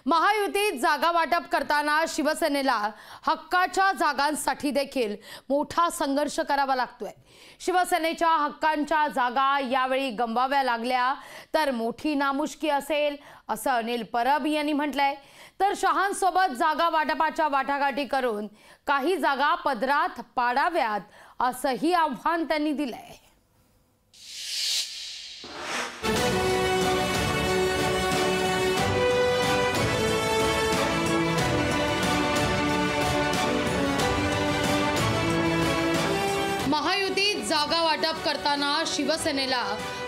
महायुतीत जागा वाटप करताना शिवसेनेला हक्काच्या जागांसाठी देखील मोठा संघर्ष करावा लागतोय। शिवसेनेच्या हक्कांच्या जागा यावेळी गमवाव्या लागल्या तर मोठी नामुष्की असेल असं अनिल परब यांनी म्हटलंय। तर शहांसोबत जागा वाटपाच्या वाटाघाटी करून काही जागा पदरात पाडाव्यात असंही आव्हान त्यांनी दिलंय। महायुतीत जागा वाटप करताना शिवसेनेला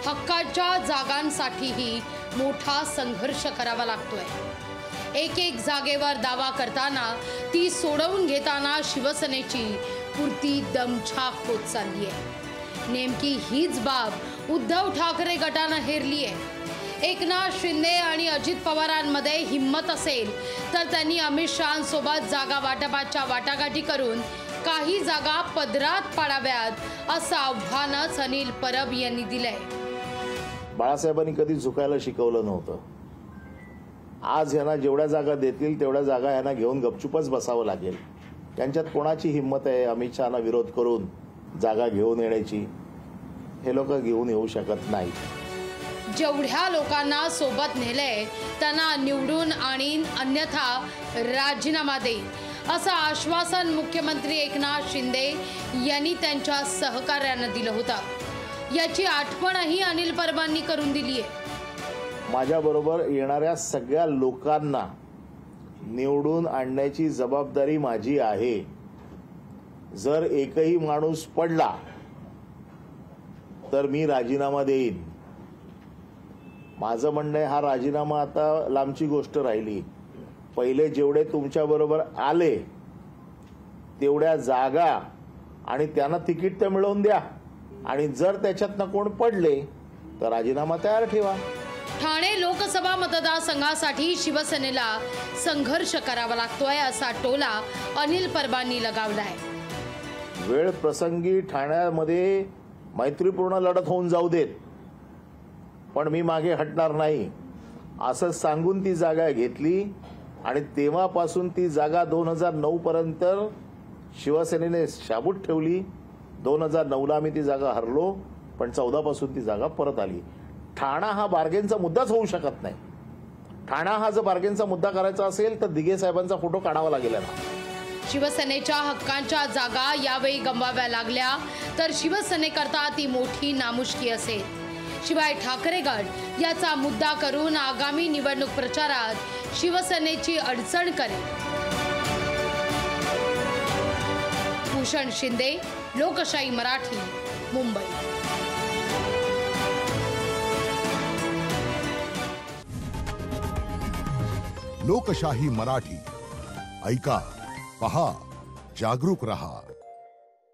हक्काच्या जागांसाठीही मोठा संघर्ष करावा लागतोय। एक एक जागेवर दावा करताना ती सोडवून घेताना शिवसेनेची पुरती दमछाक होत चालली आहे। नेमकी हीच बाब उद्धव ठाकरे गटानं हेरली आहे। एकनाथ शिंदे आणि अजित पवारांमध्ये हिम्मत असेल तर त्यांनी अमित शहांसोबत जागा वाटपाच्या वाटाघाटी करून काही जागा पदरात पाडाव्यात असं आव्हानच अनिल परब यांनी दिलंय। बाळासाहेबांनी कधी झुकायला शिकवलं नव्हतं। आज यांना जेवढ्या जागा देतील तेवढ्या जागा यांना घेऊन गपचूपच बसावं लागेल। त्यांच्यात कोणाची हिम्मत आहे अमित शहांना विरोध करून जागा घेऊन येण्याची? हे लोक घेऊन येऊ शकत नाही। जेवढ्या लोकांना सोबत नेलंय त्यांना निवडून आणीन, अन्यथा राजीनामा देईन असं आश्वासन मुख्यमंत्री एकनाथ शिंदे यांनी त्यांच्या सहकार्यांना दिलं होतं। याची आठवणही अनिल परबांनी करून दिली आहे। माझ्याबरोबर येणाऱ्या सगळ्या लोकांना निवडून आणण्याची जबाबदारी माझी आहे। जर एकही माणूस पडला तर मी राजीनामा देईन। माझं म्हणणं आहे, हा राजीनामा आता लांबची गोष्ट राहिली। पहिले जेवढे तुमच्या बरोबर आले तेवढ्या जागा आणि त्यांना तिकीट तर मिळवून द्या, आणि जर त्याच्यातनं कोण पडले तर राजीनामा तयार ठेवा। ठाणे लोकसभा मतदारसंघासाठी शिवसेनेला संघर्ष करावा लागतोय असा टोला अनिल परबांनी लगावलाय। वेळ प्रसंगी ठाण्यामध्ये मैत्रीपूर्ण लढत होऊन जाऊ देत, पण मी मागे हटणार नाही असं सांगून ती जागा घेतली, आणि तेव्हापासून ती जागा 2009 पर्यंत शिवसेनेने शाबूत ठेवली। 2009ला आम्ही ती जागा हरलो, पण 14 पासून ती जागा परत आली। ठाणा हा बार्गेनचा मुद्दाच होऊ शकत नाही। ठाणा हा जर बार्गेनचा मुद्दा करायचा असेल तर दिघे साहेबांचा फोटो काढावा लागेल ना। शिवसेनेच्या हक्कांच्या जागा यावेळी गमवाव्या लागल्या तर शिवसेनेकरता ती मोठी नामुष्की असेल। शिवाय ठाकरे गट याचा मुद्दा करून आगामी निवडणूक प्रचारात शिवसेनेची अडचण करेल। भूषण शिंदे, लोकशाही मराठी, मुंबई। लोकशाही मराठी ऐका, पहा, जागरूक रहा।